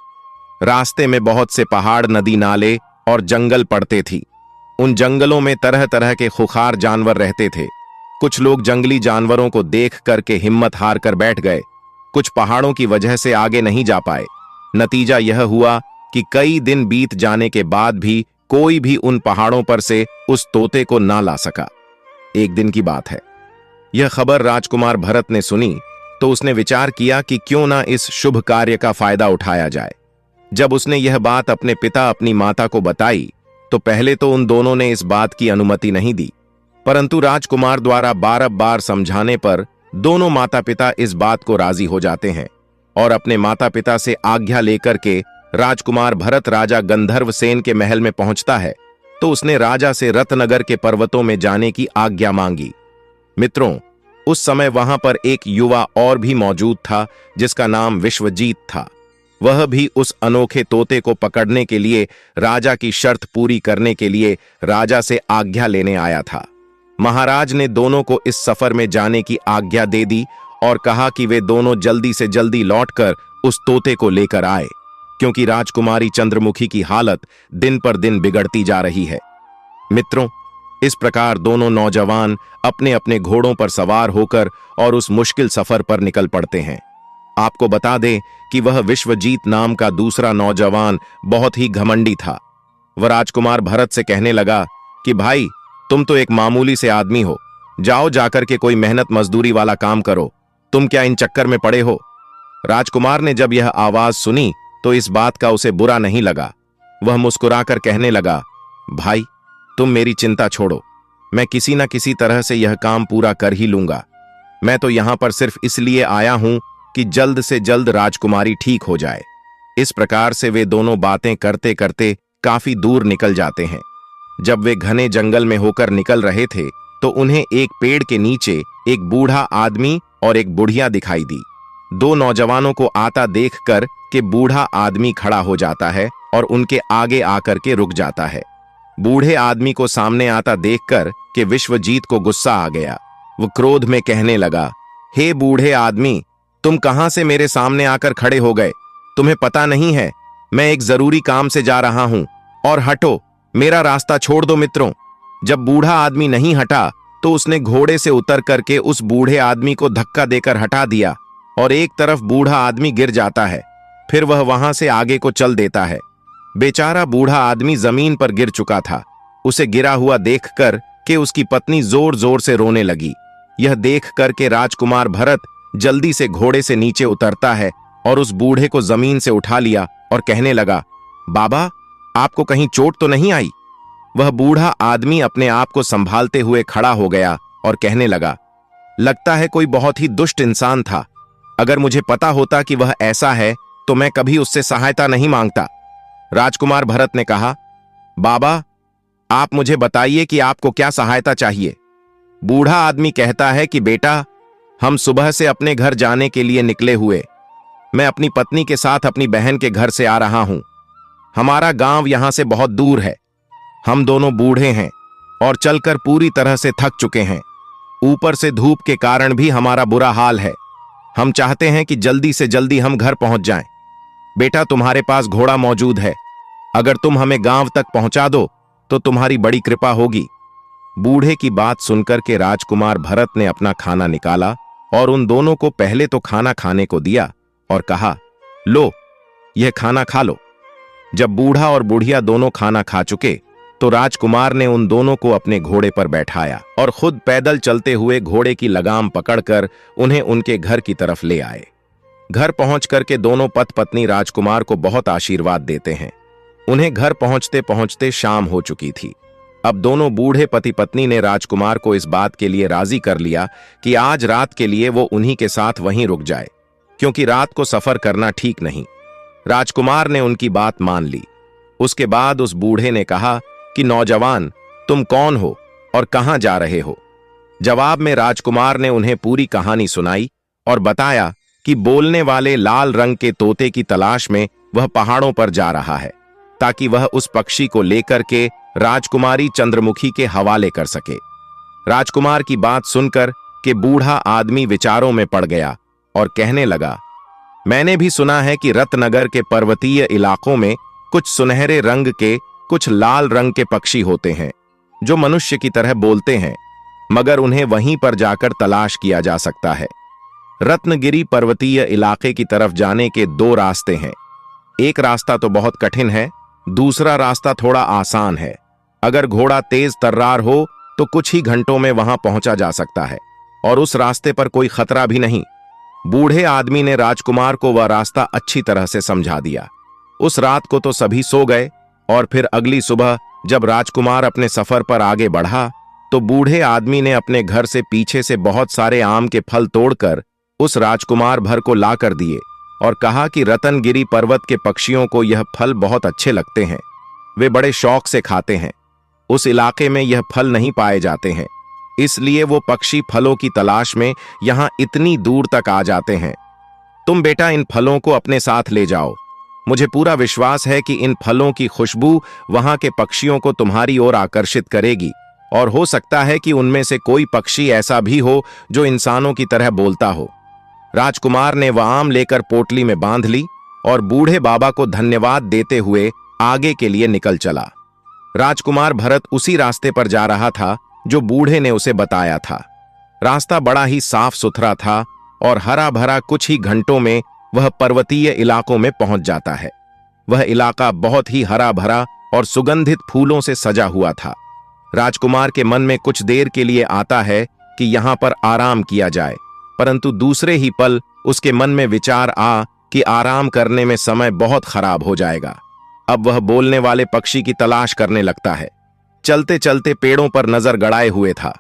S1: रास्ते में बहुत से पहाड़, नदी नाले और जंगल पड़ते थी। उन जंगलों में तरह तरह के खुखार जानवर रहते थे। कुछ लोग जंगली जानवरों को देख करके हिम्मत हार कर बैठ गए। कुछ पहाड़ों की वजह से आगे नहीं जा पाए। नतीजा यह हुआ कि कई दिन बीत जाने के बाद भी कोई भी उन पहाड़ों पर से उस तोते को ना ला सका। एक दिन की बात है, यह खबर राजकुमार भरत ने सुनी तो उसने विचार किया कि क्यों ना इस शुभ कार्य का फायदा उठाया जाए। जब उसने यह बात अपने पिता, अपनी माता को बताई तो पहले तो उन दोनों ने इस बात की अनुमति नहीं दी, परंतु राजकुमार द्वारा बार-बार समझाने पर दोनों माता पिता इस बात को राजी हो जाते हैं और अपने माता पिता से आज्ञा लेकर के राजकुमार भरत राजा गंधर्व सेन के महल में पहुंचता है तो उसने राजा से रत्नगर के पर्वतों में जाने की आज्ञा मांगी। मित्रों, उस समय वहां पर एक युवा और भी मौजूद था जिसका नाम विश्वजीत था। वह भी उस अनोखे तोते को पकड़ने के लिए, राजा की शर्त पूरी करने के लिए राजा से आज्ञा लेने आया था। महाराज ने दोनों को इस सफर में जाने की आज्ञा दे दी और कहा कि वे दोनों जल्दी से जल्दी लौटकर उस तोते को लेकर आए, क्योंकि राजकुमारी चंद्रमुखी की हालत दिन पर दिन बिगड़ती जा रही है। मित्रों, इस प्रकार दोनों नौजवान अपने अपने घोड़ों पर सवार होकर और उस मुश्किल सफर पर निकल पड़ते हैं। आपको बता दें कि वह विश्वजीत नाम का दूसरा नौजवान बहुत ही घमंडी था। वह राजकुमार भरत से कहने लगा कि भाई, तुम तो एक मामूली से आदमी हो, जाओ जाकर के कोई मेहनत मजदूरी वाला काम करो, तुम क्या इन चक्कर में पड़े हो। राजकुमार ने जब यह आवाज सुनी तो इस बात का उसे बुरा नहीं लगा। वह मुस्कुराकर कहने लगा, भाई, तुम मेरी चिंता छोड़ो, मैं किसी न किसी तरह से यह काम पूरा कर ही लूंगा। मैं तो यहां पर सिर्फ इसलिए आया हूं कि जल्द से जल्द राजकुमारी ठीक हो जाए। इस प्रकार से वे दोनों बातें करते करते काफी दूर निकल जाते हैं। जब वे घने जंगल में होकर निकल रहे थे तो उन्हें एक पेड़ के नीचे एक बूढ़ा आदमी और एक बुढ़िया दिखाई दी। दो नौजवानों को आता देखकर के बूढ़ा आदमी खड़ा हो जाता है और उनके आगे आकर के रुक जाता है। बूढ़े आदमी को सामने आता देखकर के विश्वजीत को गुस्सा आ गया। वो क्रोध में कहने लगा, हे बूढ़े आदमी, तुम कहां से मेरे सामने आकर खड़े हो गए? तुम्हें पता नहीं है मैं एक जरूरी काम से जा रहा हूं, और हटो, मेरा रास्ता छोड़ दो मित्रों। जब बूढ़ा आदमी नहीं हटा तो उसने घोड़े से उतर करके उस बूढ़े आदमी को धक्का देकर हटा दिया और एक तरफ बूढ़ा आदमी गिर जाता है। फिर वह वहां से आगे को चल देता है। बेचारा बूढ़ा आदमी जमीन पर गिर चुका था। उसे गिरा हुआ देखकर के उसकी पत्नी जोर जोर से रोने लगी। यह देख करके राजकुमार भरत जल्दी से घोड़े से नीचे उतरता है और उस बूढ़े को जमीन से उठा लिया और कहने लगा, बाबा, आपको कहीं चोट तो नहीं आई? वह बूढ़ा आदमी अपने आप को संभालते हुए खड़ा हो गया और कहने लगा, लगता है कोई बहुत ही दुष्ट इंसान था। अगर मुझे पता होता कि वह ऐसा है तो मैं कभी उससे सहायता नहीं मांगता। राजकुमार भरत ने कहा, बाबा, आप मुझे बताइए कि आपको क्या सहायता चाहिए। बूढ़ा आदमी कहता है कि बेटा, हम सुबह से अपने घर जाने के लिए निकले हुए। मैं अपनी पत्नी के साथ अपनी बहन के घर से आ रहा हूं। हमारा गांव यहां से बहुत दूर है। हम दोनों बूढ़े हैं और चलकर पूरी तरह से थक चुके हैं। ऊपर से धूप के कारण भी हमारा बुरा हाल है। हम चाहते हैं कि जल्दी से जल्दी हम घर पहुंच जाएं। बेटा, तुम्हारे पास घोड़ा मौजूद है। अगर तुम हमें गांव तक पहुंचा दो तो तुम्हारी बड़ी कृपा होगी। बूढ़े की बात सुनकर के राजकुमार भरत ने अपना खाना निकाला और उन दोनों को पहले तो खाना खाने को दिया और कहा, लो, यह खाना खा लो। जब बूढ़ा और बुढ़िया दोनों खाना खा चुके तो राजकुमार ने उन दोनों को अपने घोड़े पर बैठाया और खुद पैदल चलते हुए घोड़े की लगाम पकड़कर उन्हें उनके घर की तरफ ले आए। घर पहुंच करके दोनों पति पत्नी राजकुमार को बहुत आशीर्वाद देते हैं। उन्हें घर पहुंचते पहुंचते शाम हो चुकी थी। अब दोनों बूढ़े पति पत्नी ने राजकुमार को इस बात के लिए राजी कर लिया कि आज रात के लिए वो उन्हीं के साथ वहीं रुक जाए, क्योंकि रात को सफर करना ठीक नहीं। राजकुमार ने उनकी बात मान ली। उसके बाद उस बूढ़े ने कहा कि नौजवान, तुम कौन हो और कहां जा रहे हो? जवाब में राजकुमार ने उन्हें पूरी कहानी सुनाई और बताया कि बोलने वाले लाल रंग के तोते की तलाश में वह पहाड़ों पर जा रहा है ताकि वह उस पक्षी को लेकर के राजकुमारी चंद्रमुखी के हवाले कर सके। राजकुमार की बात सुनकर के बूढ़ा आदमी विचारों में पड़ गया और कहने लगा, मैंने भी सुना है कि रत्नगर के पर्वतीय इलाकों में कुछ सुनहरे रंग के, कुछ लाल रंग के पक्षी होते हैं जो मनुष्य की तरह बोलते हैं, मगर उन्हें वहीं पर जाकर तलाश किया जा सकता है। रत्नगिरी पर्वतीय इलाके की तरफ जाने के दो रास्ते हैं। एक रास्ता तो बहुत कठिन है, दूसरा रास्ता थोड़ा आसान है। अगर घोड़ा तेज तर्रार हो तो कुछ ही घंटों में वहां पहुंचा जा सकता है और उस रास्ते पर कोई खतरा भी नहीं। बूढ़े आदमी ने राजकुमार को वह रास्ता अच्छी तरह से समझा दिया। उस रात को तो सभी सो गए और फिर अगली सुबह जब राजकुमार अपने सफर पर आगे बढ़ा तो बूढ़े आदमी ने अपने घर से पीछे से बहुत सारे आम के फल तोड़कर उस राजकुमार भर को ला कर दिए और कहा कि रतनगिरी पर्वत के पक्षियों को यह फल बहुत अच्छे लगते हैं। वे बड़े शौक से खाते हैं। उस इलाके में यह फल नहीं पाए जाते हैं, इसलिए वो पक्षी फलों की तलाश में यहां इतनी दूर तक आ जाते हैं। तुम बेटा इन फलों को अपने साथ ले जाओ। मुझे पूरा विश्वास है कि इन फलों की खुशबू वहां के पक्षियों को तुम्हारी ओर आकर्षित करेगी और हो सकता है कि उनमें से कोई पक्षी ऐसा भी हो जो इंसानों की तरह बोलता हो। राजकुमार ने वह आम लेकर पोटली में बांध ली और बूढ़े बाबा को धन्यवाद देते हुए आगे के लिए निकल चला। राजकुमार भरत उसी रास्ते पर जा रहा था जो बूढ़े ने उसे बताया था। रास्ता बड़ा ही साफ सुथरा था और हरा भरा। कुछ ही घंटों में वह पर्वतीय इलाकों में पहुंच जाता है। वह इलाका बहुत ही हरा भरा और सुगंधित फूलों से सजा हुआ था। राजकुमार के मन में कुछ देर के लिए आता है कि यहां पर आराम किया जाए, परंतु दूसरे ही पल उसके मन में विचार आ कि आराम करने में समय बहुत खराब हो जाएगा। अब वह बोलने वाले पक्षी की तलाश करने लगता है। चलते चलते पेड़ों पर नजर गड़ाए हुए था।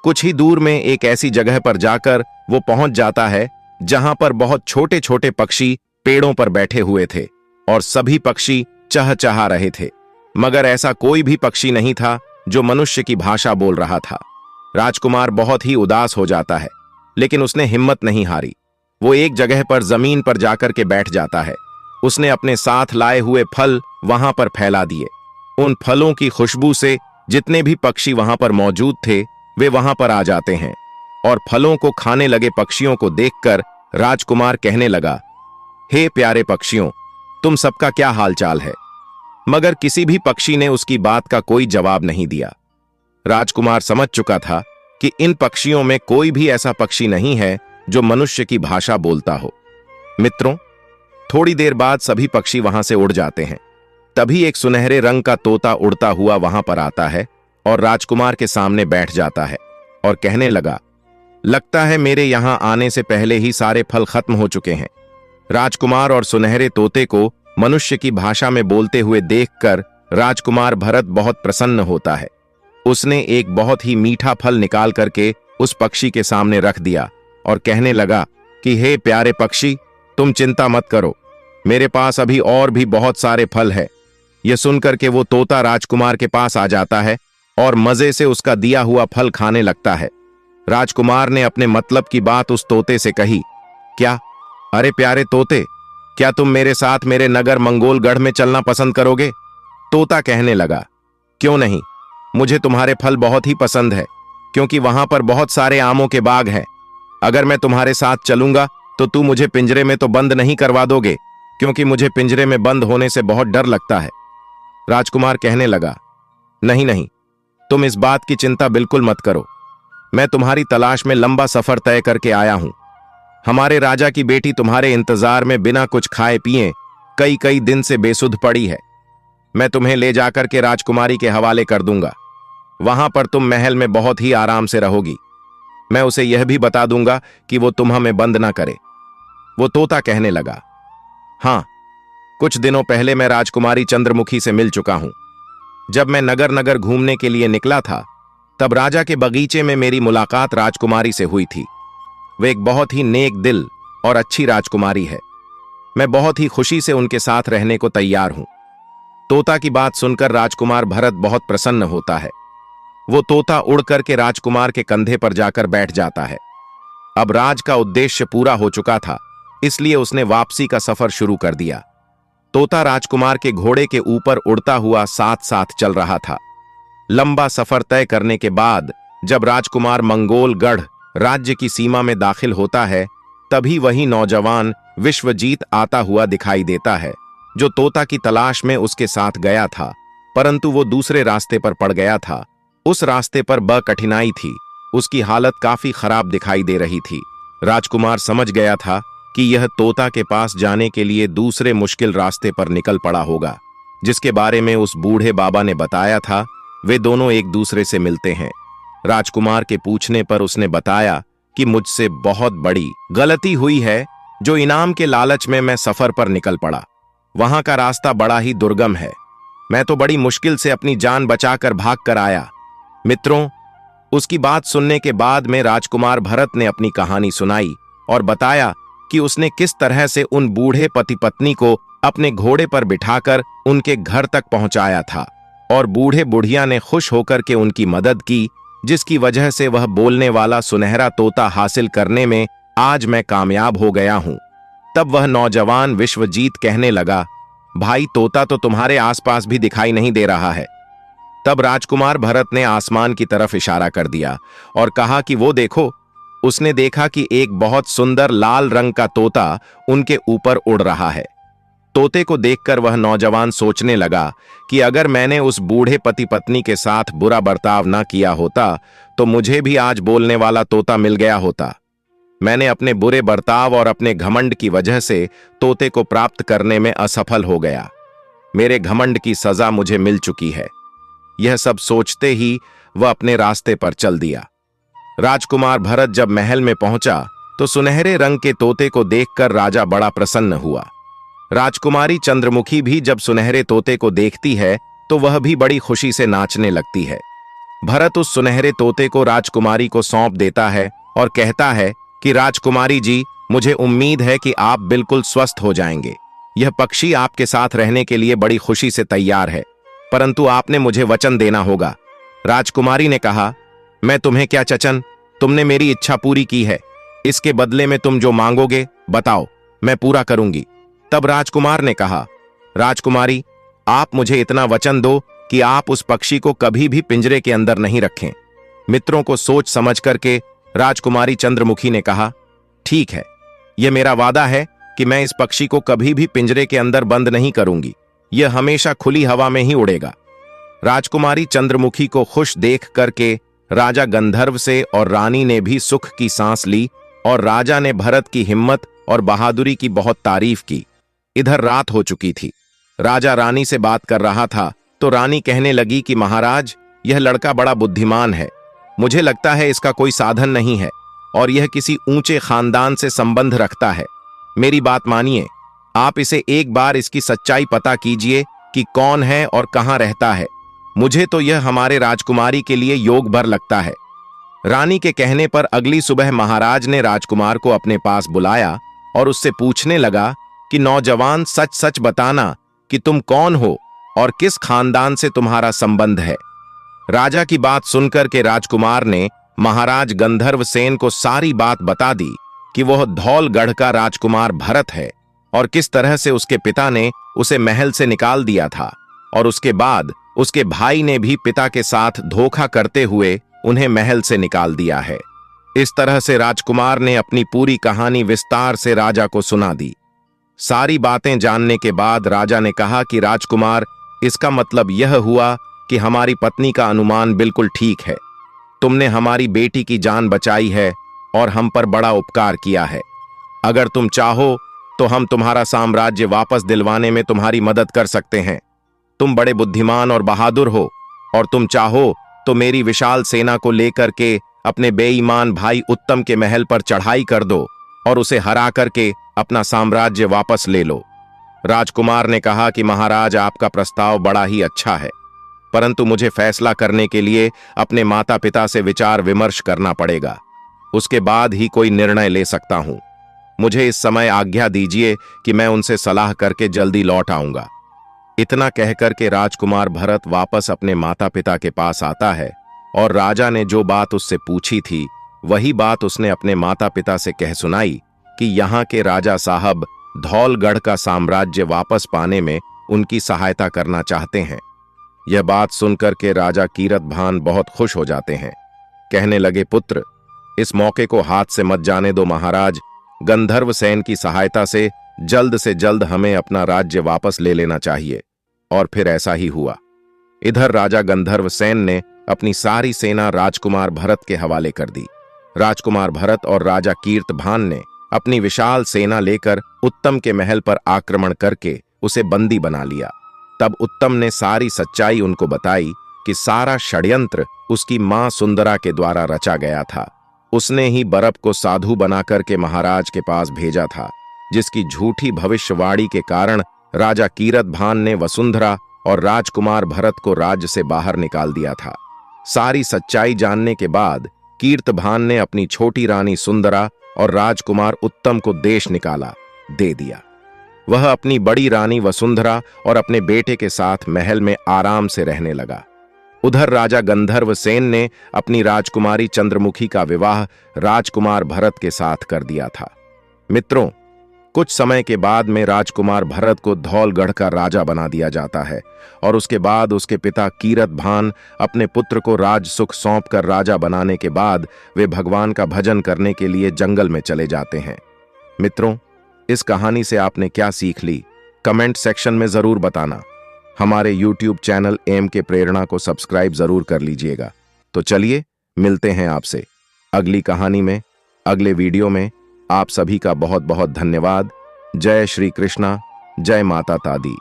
S1: कुछ ही दूर में एक ऐसी जगह पर जाकर वो पहुंच जाता है जहां पर बहुत छोटे छोटे पक्षी पेड़ों पर बैठे हुए थे और सभी पक्षी चहचहा रहे थे, मगर ऐसा कोई भी पक्षी नहीं था जो मनुष्य की भाषा बोल रहा था। राजकुमार बहुत ही उदास हो जाता है, लेकिन उसने हिम्मत नहीं हारी। वो एक जगह पर जमीन पर जाकर के बैठ जाता है। उसने अपने साथ लाए हुए फल वहां पर फैला दिए। उन फलों की खुशबू से जितने भी पक्षी वहां पर मौजूद थे वे वहां पर आ जाते हैं और फलों को खाने लगे पक्षियों को देखकर राजकुमार कहने लगा, हे प्यारे पक्षियों, तुम सबका क्या हालचाल है? मगर किसी भी पक्षी ने उसकी बात का कोई जवाब नहीं दिया। राजकुमार समझ चुका था कि इन पक्षियों में कोई भी ऐसा पक्षी नहीं है जो मनुष्य की भाषा बोलता हो। मित्रों, थोड़ी देर बाद सभी पक्षी वहां से उड़ जाते हैं। तभी एक सुनहरे रंग का तोता उड़ता हुआ वहां पर आता है और राजकुमार के सामने बैठ जाता है और कहने लगा, लगता है मेरे यहां आने से पहले ही सारे फल खत्म हो चुके हैं। राजकुमार और सुनहरे तोते को मनुष्य की भाषा में बोलते हुए देखकर राजकुमार भरत बहुत प्रसन्न होता है। उसने एक बहुत ही मीठा फल निकाल करके उस पक्षी के सामने रख दिया और कहने लगा कि हे प्यारे पक्षी, तुम चिंता मत करो, मेरे पास अभी और भी बहुत सारे फल है। यह सुनकर के वो तोता राजकुमार के पास आ जाता है और मजे से उसका दिया हुआ फल खाने लगता है। राजकुमार ने अपने मतलब की बात उस तोते से कही। क्या? अरे प्यारे तोते, क्या तुम मेरे साथ मेरे नगर मंगोलगढ़ में चलना पसंद करोगे? तोता कहने लगा, क्यों नहीं, मुझे तुम्हारे फल बहुत ही पसंद है, क्योंकि वहां पर बहुत सारे आमों के बाग हैं। अगर मैं तुम्हारे साथ चलूंगा तो तू मुझे पिंजरे में तो बंद नहीं करवा दोगे, क्योंकि मुझे पिंजरे में बंद होने से बहुत डर लगता है। राजकुमार कहने लगा, नहीं नहीं, तुम इस बात की चिंता बिल्कुल मत करो। मैं तुम्हारी तलाश में लंबा सफर तय करके आया हूं। हमारे राजा की बेटी तुम्हारे इंतजार में बिना कुछ खाए पिए कई कई दिन से बेसुध पड़ी है। मैं तुम्हें ले जाकर के राजकुमारी के हवाले कर दूंगा। वहां पर तुम महल में बहुत ही आराम से रहोगी। मैं उसे यह भी बता दूंगा कि वो तुम्हें में बंद ना करे। वो तोता कहने लगा, हां, कुछ दिनों पहले मैं राजकुमारी चंद्रमुखी से मिल चुका हूं। जब मैं नगर नगर घूमने के लिए निकला था तब राजा के बगीचे में मेरी मुलाकात राजकुमारी से हुई थी। वे एक बहुत ही नेक दिल और अच्छी राजकुमारी है। मैं बहुत ही खुशी से उनके साथ रहने को तैयार हूं। तोता की बात सुनकर राजकुमार भरत बहुत प्रसन्न होता है। वो तोता उड़ करके राजकुमार के कंधे पर जाकर बैठ जाता है। अब राज का उद्देश्य पूरा हो चुका था, इसलिए उसने वापसी का सफर शुरू कर दिया। तोता राजकुमार के घोड़े के ऊपर उड़ता हुआ साथ साथ चल रहा था। लंबा सफर तय करने के बाद जब राजकुमार मंगोलगढ़ राज्य की सीमा में दाखिल होता है, तभी वही नौजवान विश्वजीत आता हुआ दिखाई देता है जो तोता की तलाश में उसके साथ गया था, परंतु वो दूसरे रास्ते पर पड़ गया था। उस रास्ते पर बड़ी कठिनाई थी, उसकी हालत काफी खराब दिखाई दे रही थी। राजकुमार समझ गया था कि यह तोता के पास जाने के लिए दूसरे मुश्किल रास्ते पर निकल पड़ा होगा, जिसके बारे में उस बूढ़े बाबा ने बताया था। वे दोनों एक दूसरे से मिलते हैं। राजकुमार के पूछने पर उसने बताया कि मुझसे बहुत बड़ी गलती हुई है, जो इनाम के लालच में मैं सफर पर निकल पड़ा। वहां का रास्ता बड़ा ही दुर्गम है। मैं तो बड़ी मुश्किल से अपनी जान बचाकर भाग कर आया। मित्रों, उसकी बात सुनने के बाद में राजकुमार भरत ने अपनी कहानी सुनाई और बताया कि उसने किस तरह से उन बूढ़े पति पत्नी को अपने घोड़े पर बिठाकर उनके घर तक पहुंचाया था और बूढ़े बुढ़िया ने खुश होकर के उनकी मदद की, जिसकी वजह से वह बोलने वाला सुनहरा तोता हासिल करने में आज मैं कामयाब हो गया हूं। तब वह नौजवान विश्वजीत कहने लगा, भाई तोता तो तुम्हारे आसपास भी दिखाई नहीं दे रहा है। तब राजकुमार भरत ने आसमान की तरफ इशारा कर दिया और कहा कि वो देखो। उसने देखा कि एक बहुत सुंदर लाल रंग का तोता उनके ऊपर उड़ रहा है। तोते को देखकर वह नौजवान सोचने लगा कि अगर मैंने उस बूढ़े पति पत्नी के साथ बुरा बर्ताव न किया होता तो मुझे भी आज बोलने वाला तोता मिल गया होता। मैंने अपने बुरे बर्ताव और अपने घमंड की वजह से तोते को प्राप्त करने में असफल हो गया। मेरे घमंड की सजा मुझे मिल चुकी है। यह सब सोचते ही वह अपने रास्ते पर चल दिया। राजकुमार भरत जब महल में पहुंचा तो सुनहरे रंग के तोते को देखकर राजा बड़ा प्रसन्न हुआ। राजकुमारी चंद्रमुखी भी जब सुनहरे तोते को देखती है तो वह भी बड़ी खुशी से नाचने लगती है। भरत उस सुनहरे तोते को राजकुमारी को सौंप देता है और कहता है कि राजकुमारी जी, मुझे उम्मीद है कि आप बिल्कुल स्वस्थ हो जाएंगे। यह पक्षी आपके साथ रहने के लिए बड़ी खुशी से तैयार है, परंतु आपने मुझे वचन देना होगा। राजकुमारी ने कहा, मैं तुम्हें क्या चचन, तुमने मेरी इच्छा पूरी की है, इसके बदले में तुम जो मांगोगे बताओ, मैं पूरा करूंगी। तब राजकुमार ने कहा, राजकुमारी, आप मुझे इतना वचन दो कि आप उस पक्षी को कभी भी पिंजरे के अंदर नहीं रखें। मित्रों को सोच समझ करके राजकुमारी चंद्रमुखी ने कहा, ठीक है, यह मेरा वादा है कि मैं इस पक्षी को कभी भी पिंजरे के अंदर बंद नहीं करूंगी, यह हमेशा खुली हवा में ही उड़ेगा। राजकुमारी चंद्रमुखी को खुश देख करके राजा गंधर्व से और रानी ने भी सुख की सांस ली और राजा ने भरत की हिम्मत और बहादुरी की बहुत तारीफ की। इधर रात हो चुकी थी। राजा रानी से बात कर रहा था तो रानी कहने लगी कि महाराज, यह लड़का बड़ा बुद्धिमान है, मुझे लगता है इसका कोई साधन नहीं है और यह किसी ऊंचे खानदान से संबंध रखता है। मेरी बात मानिए, आप इसे एक बार इसकी सच्चाई पता कीजिए कि कौन है और कहां रहता है। मुझे तो यह हमारे राजकुमारी के लिए योग भर लगता है। रानी के कहने पर अगली सुबह महाराज ने राजकुमार को अपने पास बुलाया और उससे पूछने लगा कि नौजवान, सच सच बताना कि तुम कौन हो और किस खानदान से तुम्हारा संबंध है। राजा की बात सुनकर के राजकुमार ने महाराज गंधर्व सेन को सारी बात बता दी कि वह धौलगढ़ का राजकुमार भरत है और किस तरह से उसके पिता ने उसे महल से निकाल दिया था और उसके बाद उसके भाई ने भी पिता के साथ धोखा करते हुए उन्हें महल से निकाल दिया है। इस तरह से राजकुमार ने अपनी पूरी कहानी विस्तार से राजा को सुना दी। सारी बातें जानने के बाद राजा ने कहा कि राजकुमार, इसका मतलब यह हुआ कि हमारी पत्नी का अनुमान बिल्कुल ठीक है। तुमने हमारी बेटी की जान बचाई है और हम पर बड़ा उपकार किया है। अगर तुम चाहो तो हम तुम्हारा साम्राज्य वापस दिलवाने में तुम्हारी मदद कर सकते हैं। तुम बड़े बुद्धिमान और बहादुर हो और तुम चाहो तो मेरी विशाल सेना को लेकर के अपने बेईमान भाई उत्तम के महल पर चढ़ाई कर दो और उसे हरा करके अपना साम्राज्य वापस ले लो। राजकुमार ने कहा कि महाराज, आपका प्रस्ताव बड़ा ही अच्छा है, परंतु मुझे फैसला करने के लिए अपने माता पिता से विचार विमर्श करना पड़ेगा, उसके बाद ही कोई निर्णय ले सकता हूं। मुझे इस समय आज्ञा दीजिए कि मैं उनसे सलाह करके जल्दी लौट आऊंगा। इतना कहकर के राजकुमार भरत वापस अपने माता पिता के पास आता है और राजा ने जो बात उससे पूछी थी वही बात उसने अपने माता पिता से कह सुनाई कि यहाँ के राजा साहब धौलगढ़ का साम्राज्य वापस पाने में उनकी सहायता करना चाहते हैं। यह बात सुनकर के राजा कीरतभान बहुत खुश हो जाते हैं। कहने लगे, पुत्र, इस मौके को हाथ से मत जाने दो महाराज। गंधर्व सेन की सहायता से जल्द हमें अपना राज्य वापस ले लेना चाहिए। और फिर ऐसा ही हुआ। इधर राजा गंधर्व सेन ने अपनी सारी सेना राजकुमार भरत के हवाले कर दी। राजकुमार भरत और राजा कीरतभान ने अपनी विशाल सेना लेकर उत्तम के महल पर आक्रमण करके उसे बंदी बना लिया। तब उत्तम ने सारी सच्चाई उनको बताई कि सारा षड्यंत्र उसकी मां सुंदरा के द्वारा रचा गया था। उसने ही बरब को साधु बनाकर के महाराज के पास भेजा था, जिसकी झूठी भविष्यवाणी के कारण राजा कीरतभान ने वसुंधरा और राजकुमार भरत को राज्य से बाहर निकाल दिया था। सारी सच्चाई जानने के बाद कीरतभान ने अपनी छोटी रानी सुंदरा और राजकुमार उत्तम को देश निकाला दे दिया। वह अपनी बड़ी रानी वसुंधरा और अपने बेटे के साथ महल में आराम से रहने लगा। उधर राजा गंधर्व सेन ने अपनी राजकुमारी चंद्रमुखी का विवाह राजकुमार भरत के साथ कर दिया था। मित्रों, कुछ समय के बाद में राजकुमार भरत को धौलगढ़ का राजा बना दिया जाता है और उसके बाद उसके पिता कीरतभान अपने पुत्र को राज सुख सौंपकर राजा बनाने के बाद वे भगवान का भजन करने के लिए जंगल में चले जाते हैं। मित्रों, इस कहानी से आपने क्या सीख ली, कमेंट सेक्शन में जरूर बताना। हमारे YouTube चैनल एम के प्रेरणा को सब्सक्राइब जरूर कर लीजिएगा। तो चलिए मिलते हैं आपसे अगली कहानी में, अगले वीडियो में। आप सभी का बहुत बहुत धन्यवाद। जय श्री कृष्णा, जय माता तादी।